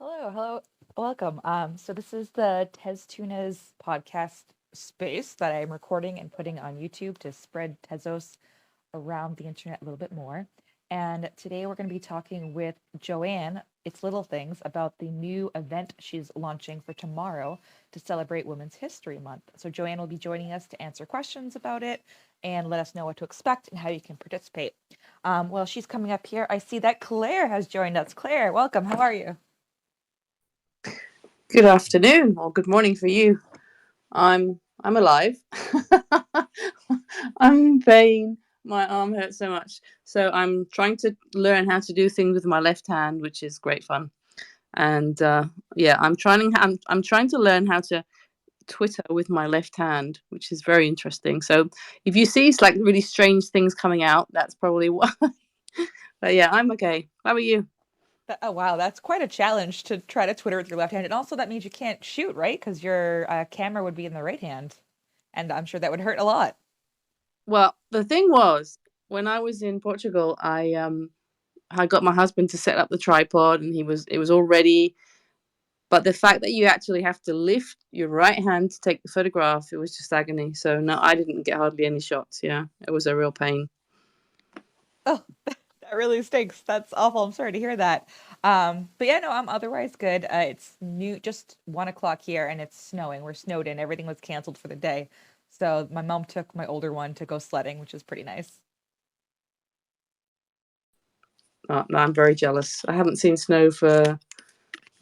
Hello, welcome. So this is the Tez Tunas podcast space that I'm recording and putting on YouTube to spread Tezos around the internet a little bit more. And today we're going to be talking with Joanne, It's Little Things, about the new event she's launching for tomorrow to celebrate Women's History Month. So Joanne will be joining us to answer questions about it and let us know what to expect and how you can participate. Well, she's coming up here. I see that Claire has joined us. Claire, welcome. How are you? Good afternoon or good morning for you. I'm alive. I'm in pain. My arm hurts so much. So I'm trying to learn how to do things with my left hand, which is great fun. And yeah, I'm trying to learn how to Twitter with my left hand, which is very interesting. So if you see like really strange things coming out, that's probably why. But yeah, I'm okay. How are you? Oh wow, that's quite a challenge to try to Twitter with your left hand. And also that means you can't shoot, right? Because your camera would be in the right hand. And I'm sure that would hurt a lot. Well, the thing was, when I was in Portugal, I got my husband to set up the tripod, and it was all ready. But the fact that you actually have to lift your right hand to take the photograph, it was just agony. So no, I didn't get hardly any shots. Yeah, it was a real pain. Oh, that really stinks. That's awful. I'm sorry to hear that. But yeah, no, I'm otherwise good. It's new, just 1 o'clock here, and it's snowing. We're snowed in. Everything was canceled for the day. So my mom took my older one to go sledding, which is pretty nice. No, I'm very jealous. I haven't seen snow for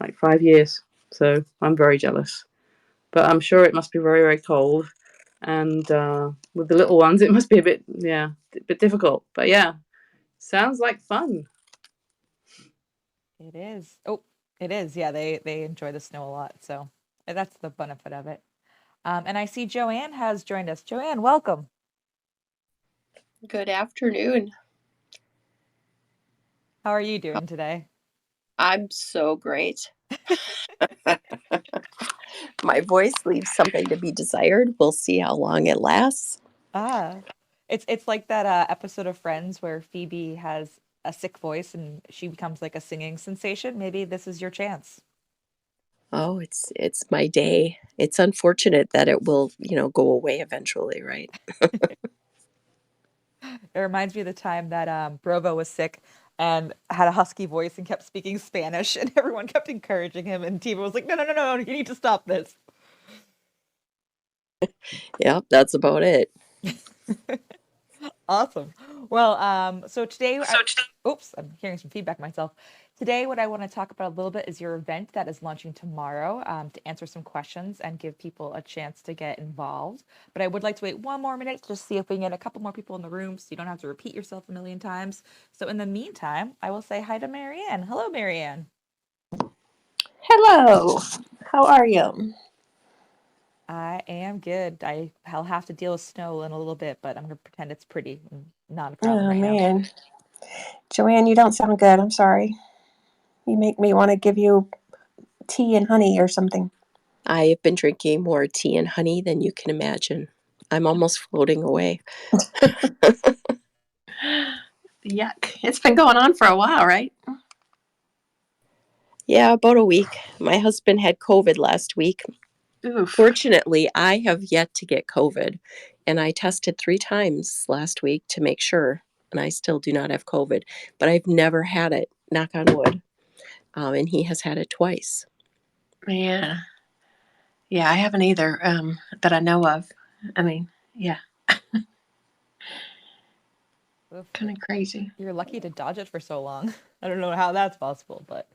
like 5 years, so I'm very jealous. But I'm sure it must be very very cold, and with the little ones, it must be a bit a bit difficult. But yeah, sounds like fun. It is. Oh, it is. Yeah, they enjoy the snow a lot. So that's the benefit of it. And I see Joanne has joined us. Joanne, welcome. Good afternoon. How are you doing today? I'm so great. My voice leaves something to be desired. We'll see how long it lasts. Ah, it's like that episode of Friends where Phoebe has a sick voice and she becomes like a singing sensation. Maybe this is your chance. Oh, it's my day. It's unfortunate that it will, go away eventually, right? It reminds me of the time that Brovo was sick and had a husky voice and kept speaking Spanish, and everyone kept encouraging him, and Tiva was like, "No, no, no, no, you need to stop this." Yeah, that's about it. Awesome. Well, so today, oops, I'm hearing some feedback myself. Today, what I want to talk about a little bit is your event that is launching tomorrow, to answer some questions and give people a chance to get involved. But I would like to wait one more minute to just see if we can get a couple more people in the room so you don't have to repeat yourself a million times. So in the meantime, I will say hi to Marianne. Hello, Marianne. Hello. How are you? I am good. I'll have to deal with snow in a little bit, but I'm gonna pretend it's pretty and not a problem Oh right now. man, Joanne, you don't sound good. I'm sorry. You make me want to give you tea and honey or something. I have been drinking more tea and honey than you can imagine. I'm almost floating away. Yuck. It's been going on for a while, right? Yeah, about a week. My husband had COVID last week. Oof. Fortunately, I have yet to get COVID, and I tested 3 times last week to make sure, and I still do not have COVID, but I've never had it, knock on wood. And he has had it twice. Yeah. Yeah, I haven't either, that I know of. I mean, yeah, Oof, kind of crazy. you're lucky to dodge it for so long. I don't know how that's possible, but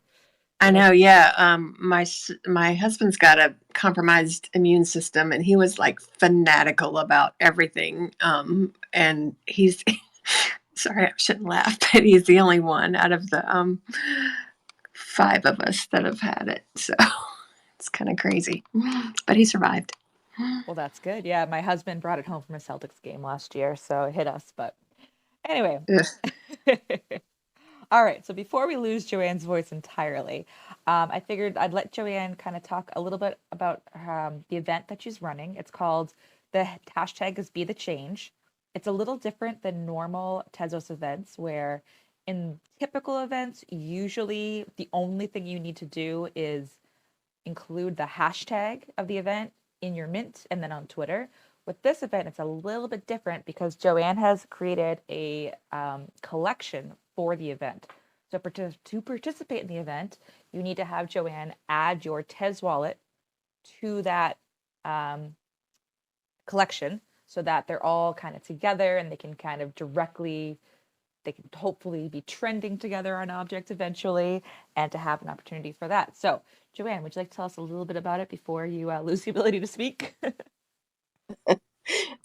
I you're like, know, yeah. My husband's got a compromised immune system, and he was like fanatical about everything. And he's sorry, I shouldn't laugh, but he's the only one out of the five of us that have had it. So it's kind of crazy, but he survived. well, that's good. Yeah, my husband brought it home from a Celtics game last year, so it hit us. But anyway. Ugh. All right, so before we lose Joanne's voice entirely, I figured I'd let Joanne kind of talk a little bit about the event that she's running. It's called the hashtag is Be the Change. It's a little different than normal Tezos events where In typical events, usually the only thing you need to do is include the hashtag of the event in your mint and then on Twitter. With this event, it's a little bit different because Joanne has created a collection for the event. So to participate in the event, you need to have Joanne add your Tez wallet to that um, collection so that they're all kind of together and they can kind of directly, they can hopefully be trending together on objects eventually and to have an opportunity for that. So, Joanne, would you like to tell us a little bit about it before you lose the ability to speak?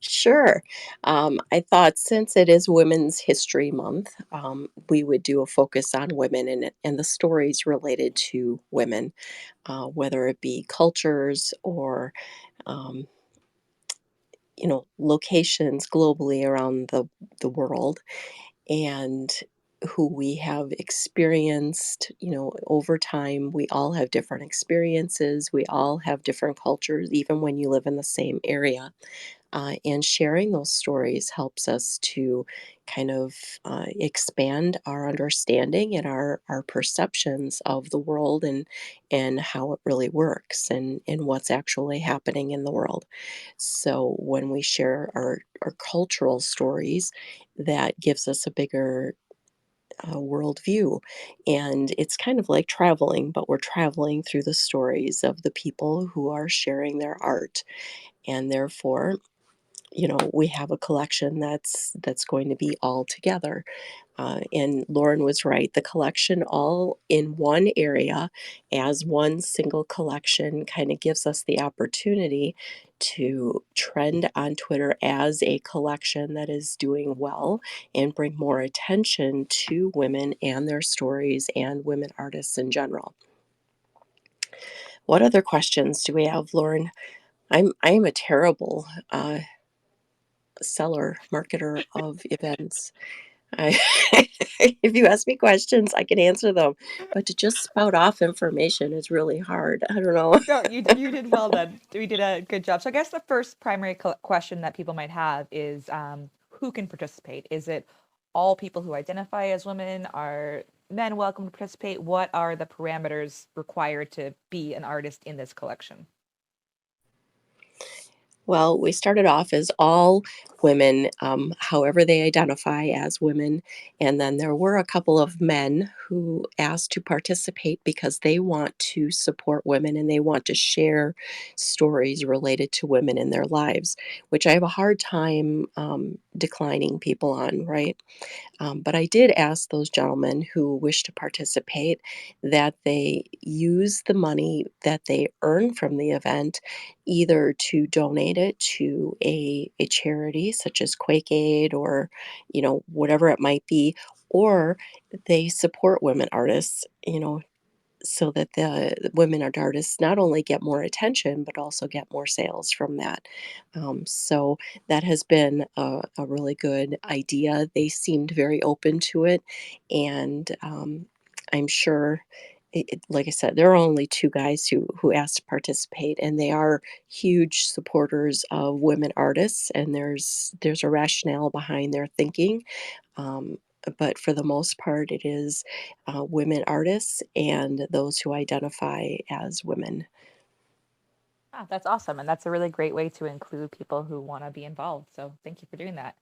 Sure. I thought since it is Women's History Month, we would do a focus on women and the stories related to women, whether it be cultures or, um, locations globally around the world, and who we have experienced, over time. We all have different experiences. We all have different cultures, even when you live in the same area. And sharing those stories helps us to kind of expand our understanding and our perceptions of the world and how it really works and what's actually happening in the world. So when we share our cultural stories, that gives us a bigger worldview. And it's kind of like traveling, but we're traveling through the stories of the people who are sharing their art. And therefore, we have a collection that's going to be all together. And Lauren was right. The collection all in one area as one single collection kind of gives us the opportunity to trend on Twitter as a collection that is doing well and bring more attention to women and their stories and women artists in general. What other questions do we have, Lauren? I'm a terrible seller, marketer of events. I, if you ask me questions, I can answer them, but to just spout off information is really hard. I don't know. No, you did well then. We did a good job. So I guess the first primary question that people might have is who can participate? Is it all people who identify as women? Are men welcome to participate? What are the parameters required to be an artist in this collection? Well, we started off as all women, however they identify as women. And then there were a couple of men who asked to participate because they want to support women and they want to share stories related to women in their lives, which I have a hard time declining people on, right? But I did ask those gentlemen who wish to participate that they use the money that they earn from the event either to donate it to a charity such as Quake Aid or, whatever it might be, or they support women artists, so that the women art artists not only get more attention but also get more sales from that. So that has been a really good idea. They seemed very open to it, and I'm sure. Like I said, there are only two guys who asked to participate, and they are huge supporters of women artists. And there's a rationale behind their thinking, um, but for the most part, it is women artists and those who identify as women. Ah, that's awesome. And that's a really great way to include people who want to be involved. So thank you for doing that.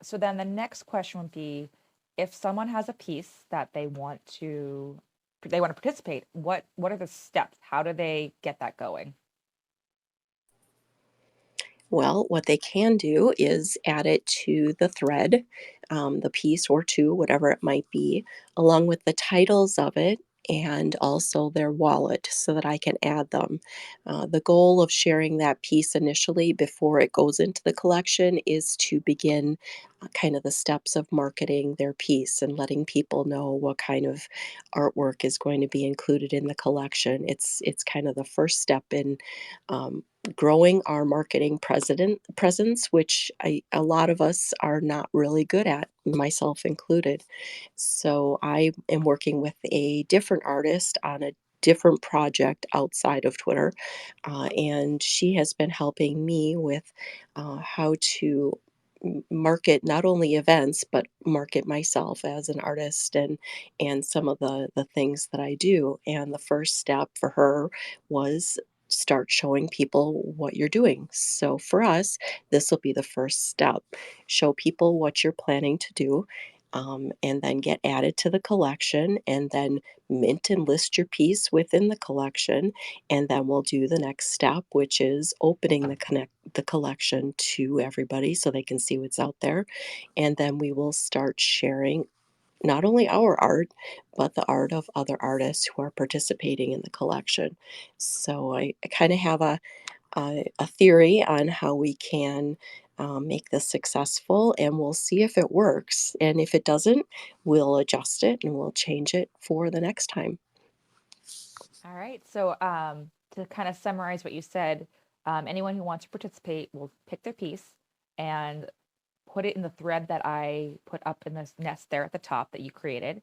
So then the next question would be if someone has a piece that they want to participate, what are the steps? How do they get that going? Well, what they can do is add it to the thread, the piece or two, whatever it might be, along with the titles of it and also their wallet so that I can add them. The goal of sharing that piece initially before it goes into the collection is to begin kind of the steps of marketing their piece and letting people know what kind of artwork is going to be included in the collection. It's kind of the first step in um, growing our marketing presence, which a lot of us are not really good at, myself included. So I am working with a different artist on a different project outside of Twitter, and she has been helping me with how to market not only events but market myself as an artist and some of the things that I do. And the first step for her was start showing people what you're doing. So for us, this will be the first step. Show people what you're planning to do. And then get added to the collection, and then mint and list your piece within the collection. And then we'll do the next step, which is opening the collection to everybody so they can see what's out there. And then we will start sharing not only our art, but the art of other artists who are participating in the collection. So I kind of have a theory on how we can make this successful, and we'll see if it works. And if it doesn't, we'll adjust it and we'll change it for the next time. All right. So, to kind of summarize what you said, anyone who wants to participate will pick their piece and put it in the thread that I put up in this nest there at the top that you created,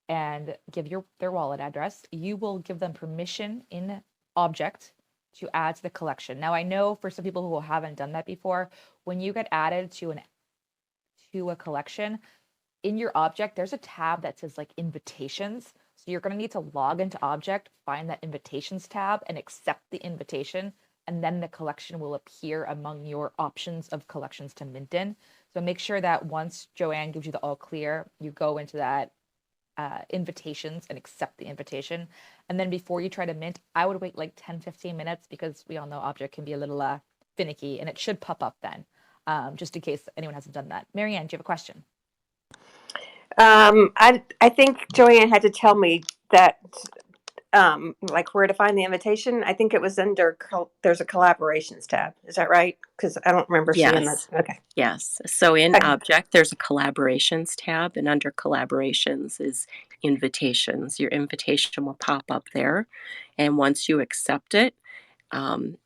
and give their wallet address. You will give them permission in object to add to the collection. Now, I know for some people who haven't done that before, when you get added to a collection, in your object, there's a tab that says like invitations. So you're going to need to log into object, find that invitations tab, and accept the invitation. And then the collection will appear among your options of collections to mint in. So make sure that once Joanne gives you the all clear, you go into that invitations and accept the invitation. And then before you try to mint, I would wait like 10-15 minutes, because we all know object can be a little finicky, and it should pop up then, just in case anyone hasn't done that. Marianne, do you have a question? I think Joanne had to tell me that, like where to find the invitation. I think it was under, there's a collaborations tab. Is that right? Because I don't remember seeing that. Yes. Okay. Yes. So in Okay. Object, there's a Collaborations tab, and under Collaborations is Invitations. Your invitation will pop up there, and once you accept it, um,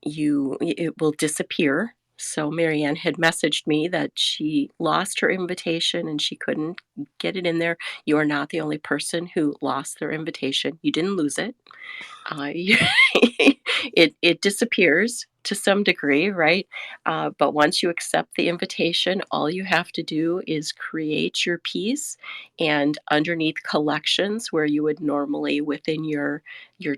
it will disappear. So Marianne had messaged me that she lost her invitation and she couldn't get it in there. You are not the only person who lost their invitation. You didn't lose it. Uh, it disappears to some degree, right? But once you accept the invitation, all you have to do is create your piece, and underneath collections, where you would normally within your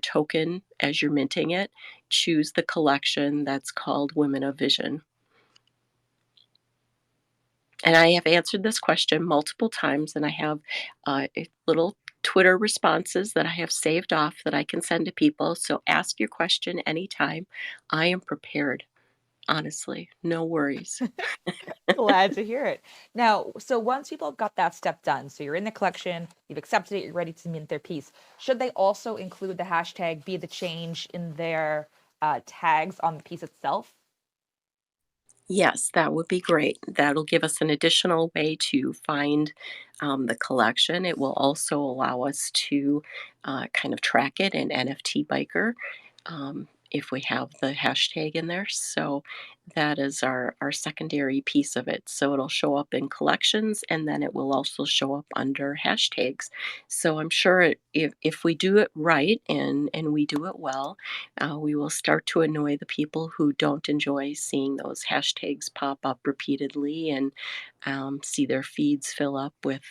token as you're minting it, choose the collection that's called Women of Vision. And I have answered this question multiple times, and I have little Twitter responses that I have saved off that I can send to people. So ask your question anytime. I am prepared, honestly, no worries. Glad to hear it. Now, so once people have got that step done, so you're in the collection, you've accepted it, you're ready to mint their piece, should they also include the hashtag be the change in their tags on the piece itself? Yes, that would be great. That'll give us an additional way to find the collection. It will also allow us to kind of track it in NFT Biker if we have the hashtag in there. So that is our secondary piece of it. So it'll show up in collections, and then it will also show up under hashtags. So I'm sure if we do it right and we do it well, we will start to annoy the people who don't enjoy seeing those hashtags pop up repeatedly and see their feeds fill up with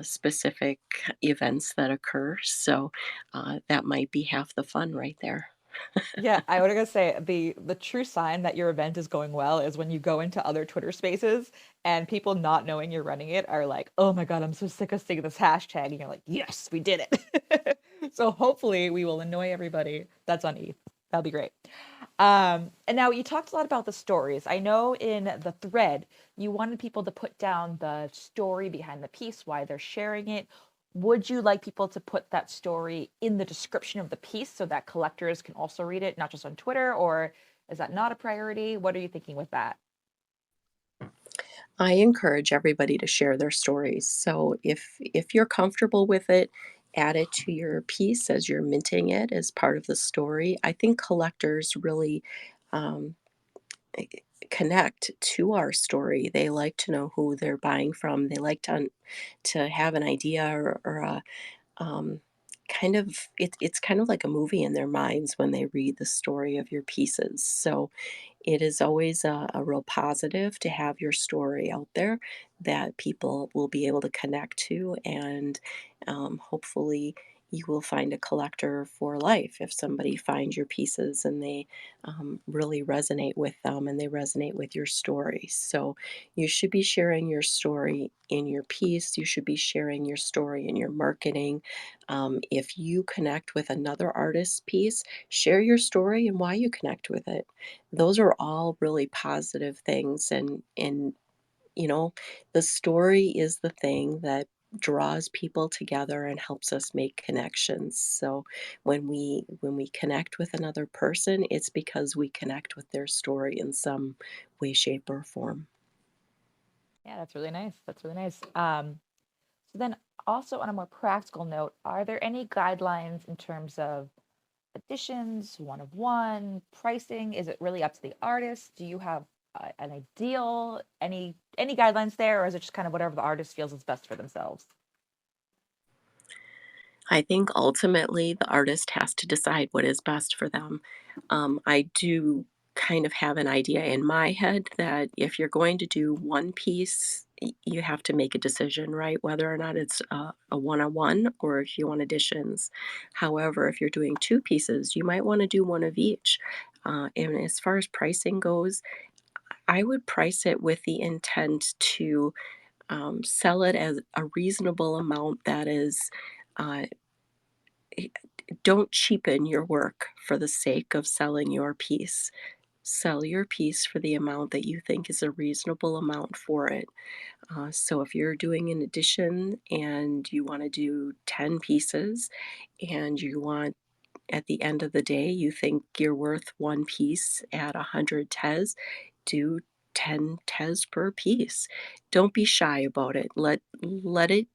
specific events that occur. So that might be half the fun right there. Yeah, I was gonna say the true sign that your event is going well is when you go into other Twitter spaces and people not knowing you're running it are like, "Oh my God, I'm so sick of seeing this hashtag," and you're like, "Yes, we did it." So hopefully we will annoy everybody that's on ETH. That'll be great. And now you talked a lot about the stories. I know in the thread you wanted people to put down the story behind the piece, why they're sharing it. Would you like people to put that story in the description of the piece so that collectors can also read it, not just on Twitter, or is that not a priority? What are you thinking with that? I encourage everybody to share their stories. So if you're comfortable with it, add it to your piece as you're minting it as part of the story. I think collectors really um, eh, connect to our story. They like to know who they're buying from. They like to have an idea or a um, it's kind of like a movie in their minds when they read the story of your pieces. So it is always a real positive to have your story out there that people will be able to connect to, and hopefully you will find a collector for life if somebody finds your pieces and they really resonate with them and they resonate with your story. So you should be sharing your story in your piece. You should be sharing your story in your marketing. If you connect with another artist's piece, share your story and why you connect with it. Those are all really positive things, and you know, the story is the thing that draws people together and helps us make connections. So when we connect with another person, it's because we connect with their story in some way, shape, or form. Yeah, that's really nice. That's really nice. So then also on a more practical note, are there any guidelines in terms of editions, one of one, pricing? Is it really up to the artist? Do you have an ideal? Any guidelines there, or is it just kind of whatever the artist feels is best for themselves? I think ultimately the artist has to decide what is best for them. I do kind of have an idea in my head that if you're going to do one piece, you have to make a decision, right? Whether or not it's a one on one or if you want additions. However, if you're doing two pieces, you might want to do one of each. And as far as pricing goes, I would price it with the intent to sell it as a reasonable amount that is. Uh, don't cheapen your work for the sake of selling your piece. Sell your piece for the amount that you think is a reasonable amount for it. So if you're doing an edition and you want to do 10 pieces and you want at the end of the day, you think you're worth one piece at 100 Tez, do 10 Tez per piece. Don't be shy about it. Let it,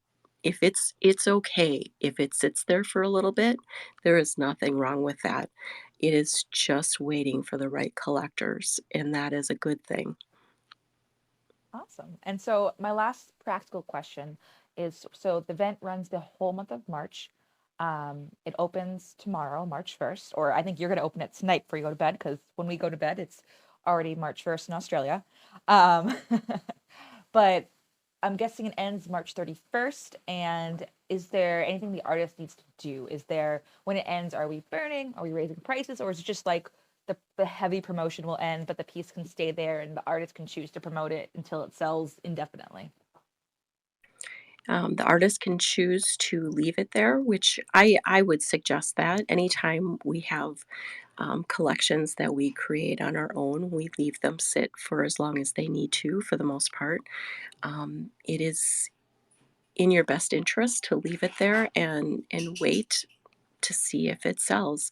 if it's okay if it sits there for a little bit. There is nothing wrong with that. It is just waiting for the right collectors, and that is a good thing. Awesome. And so my last practical question is, so the event runs the whole month of March. It opens tomorrow, March 1st, or I think you're going to open it tonight before you go to bed, because when we go to bed, it's already March 1st in Australia. Um, but I'm guessing it ends March 31st. And is there anything the artist needs to do? Is there, when it ends, are we burning? Are we raising prices? Or is it just like the heavy promotion will end, but the piece can stay there and the artist can choose to promote it until it sells indefinitely? The artist can choose to leave it there, which I would suggest that anytime we have collections that we create on our own, we leave them sit for as long as they need to, for the most part. It is in your best interest to leave it there and wait to see if it sells.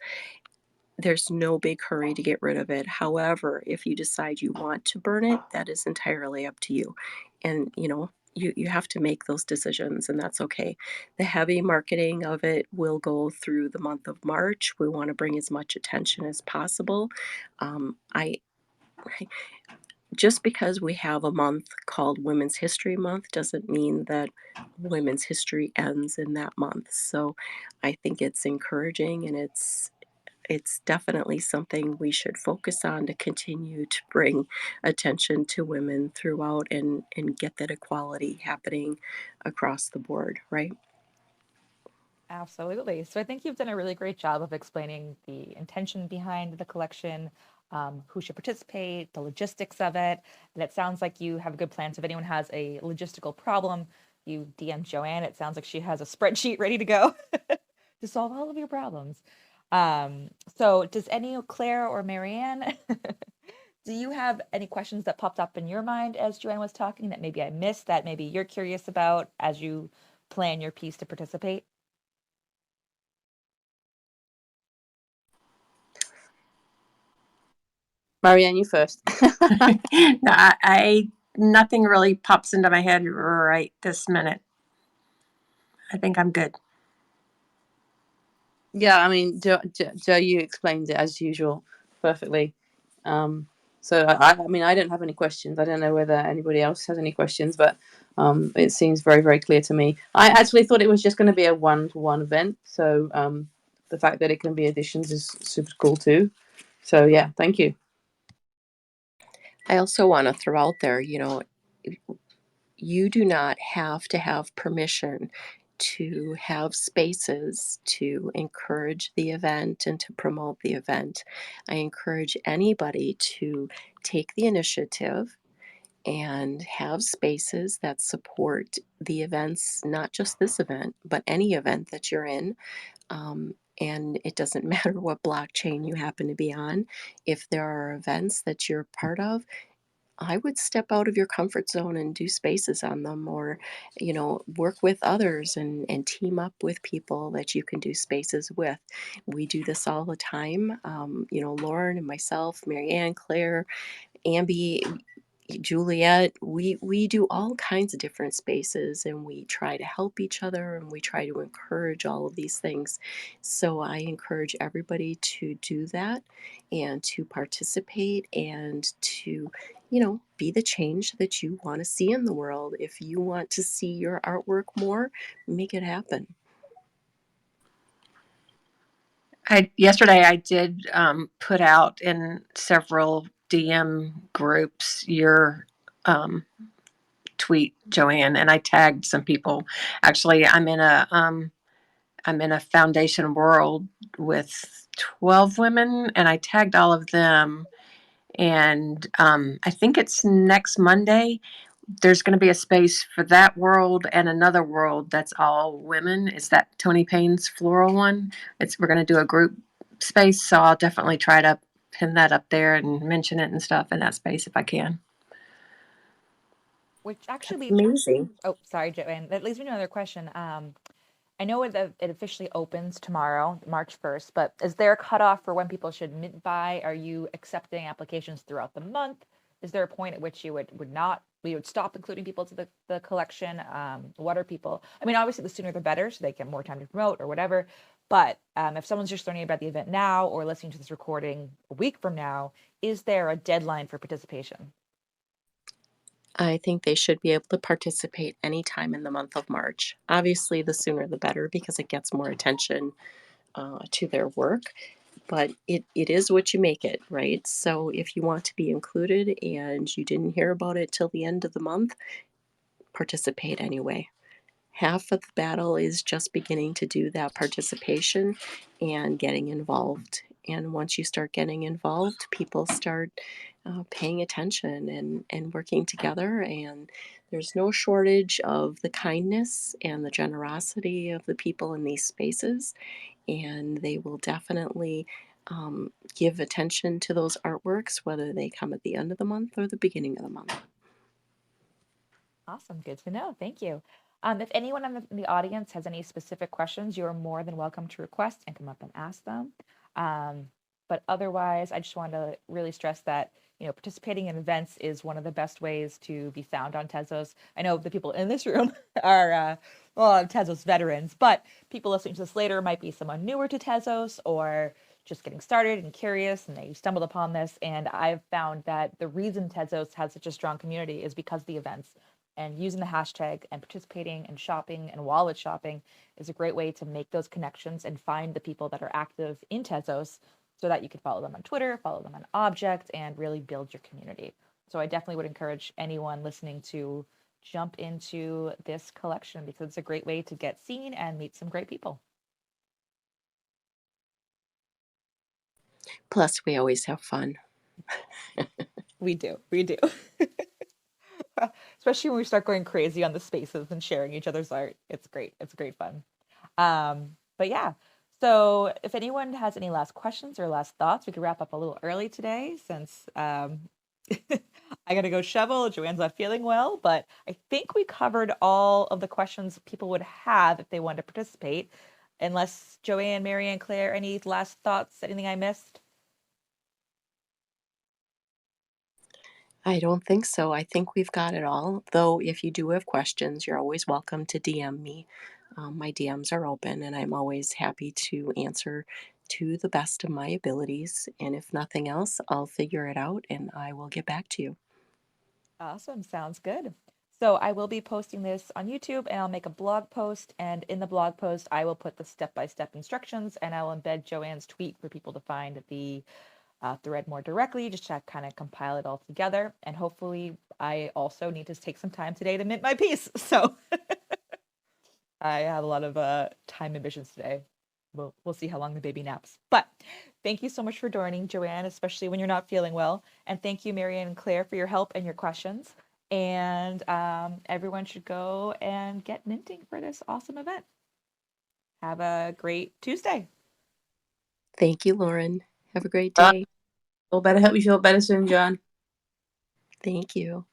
There's no big hurry to get rid of it. However, if you decide you want to burn it, that is entirely up to you. And you have to make those decisions, and that's okay. The heavy marketing of it will go through the month of March. We want to bring as much attention as possible. I just because we have a month called Women's History Month doesn't mean that women's history ends in that month. So I think it's encouraging, and it's definitely something we should focus on to continue to bring attention to women throughout and get that equality happening across the board, right? Absolutely. So I think you've done a really great job of explaining the intention behind the collection, who should participate, the logistics of it. And it sounds like you have a good plan. So if anyone has a logistical problem, you DM Joanne. It sounds like she has a spreadsheet ready to go to solve all of your problems. So does any Claire or Marianne, do you have any questions that popped up in your mind as Joanne was talking that maybe I missed, that maybe you're curious about as you plan your piece to participate? Marianne, you first. No, I nothing really pops into my head right this minute. I think I'm good. Yeah, I mean, Joe, you explained it as usual perfectly. So I mean, I don't have any questions. I don't know whether anybody else has any questions, but it seems very, very clear to me. I actually thought it was just going to be a one-to-one event. So the fact that it can be additions is super cool too. So yeah, thank you. I also want to throw out there, you do not have to have permission to have spaces to encourage the event and to promote the event. I encourage anybody to take the initiative and have spaces that support the events, not just this event, but any event that you're in. And it doesn't matter what blockchain you happen to be on. If there are events that you're part of, I would step out of your comfort zone and do spaces on them, or, work with others and team up with people that you can do spaces with. We do this all the time. Lauren and myself, Marianne, Claire, Amby, Juliet, we do all kinds of different spaces, and we try to help each other, and we try to encourage all of these things. So I encourage everybody to do that and to participate and to, be the change that you want to see in the world. If you want to see your artwork more, make it happen. Yesterday I did put out in several DM groups your tweet, Joanne, and I tagged some people. Actually, I'm in a foundation world with 12 women, and I tagged all of them. And I think it's next Monday. There's going to be a space for that world and another world that's all women. It's that Tony Payne's floral one. We're going to do a group space, so I'll definitely try to pin that up there and mention it and stuff in that space if I can. Which actually That's leads. amazing. Oh, sorry, Joanne. That leads me to another question. I know it officially opens tomorrow, March 1st, but is there a cutoff for when people should mint by? Are you accepting applications throughout the month? Is there a point at which you would stop including people to the collection? What are people? I mean, obviously, the sooner the better, so they get more time to promote or whatever. But if someone's just learning about the event now or listening to this recording a week from now, is there a deadline for participation? I think they should be able to participate anytime in the month of March. Obviously, the sooner the better because it gets more attention to their work. But it is what you make it, right? So if you want to be included and you didn't hear about it till the end of the month, participate anyway. Half of the battle is just beginning to do that participation and getting involved. And once you start getting involved, people start paying attention and working together. And there's no shortage of the kindness and the generosity of the people in these spaces. And they will definitely give attention to those artworks, whether they come at the end of the month or the beginning of the month. Awesome. Good to know. Thank you. If anyone in the audience has any specific questions, you are more than welcome to request and come up and ask them. But otherwise, I just want to really stress that, participating in events is one of the best ways to be found on Tezos. I know the people in this room are, Tezos veterans, but people listening to this later might be someone newer to Tezos or just getting started and curious, and they stumbled upon this. And I've found that the reason Tezos has such a strong community is because of the events, and using the hashtag and participating and shopping and wallet shopping is a great way to make those connections and find the people that are active in Tezos so that you can follow them on Twitter, follow them on Object, and really build your community. So I definitely would encourage anyone listening to jump into this collection because it's a great way to get seen and meet some great people. Plus, we always have fun. We do. Especially when we start going crazy on the spaces and sharing each other's art. It's great. It's great fun. But yeah. So if anyone has any last questions or last thoughts, we could wrap up a little early today since I gotta go shovel. Joanne's not feeling well, but I think we covered all of the questions people would have if they wanted to participate. Unless Joanne, Marianne, Claire, any last thoughts? Anything I missed? I don't think so. I think we've got it all. Though, if you do have questions, you're always welcome to DM me. my DMs are open, and I'm always happy to answer to the best of my abilities. And if nothing else, I'll figure it out and I will get back to you. Awesome. Sounds good. So I will be posting this on YouTube and I'll make a blog post. And in the blog post, I will put the step-by-step instructions and I'll embed Joanne's tweet for people to find the thread more directly, just to kind of compile it all together. And hopefully I also need to take some time today to mint my piece. So I have a lot of time ambitions today. We'll see how long the baby naps. But thank you so much for joining, Joanne, especially when you're not feeling well. And thank you, Marianne and Claire, for your help and your questions. And everyone should go and get minting for this awesome event. Have a great Tuesday. Thank you, Lauren. Have a great Bye. day. Feel better. Hope you feel better soon, John. Thank you.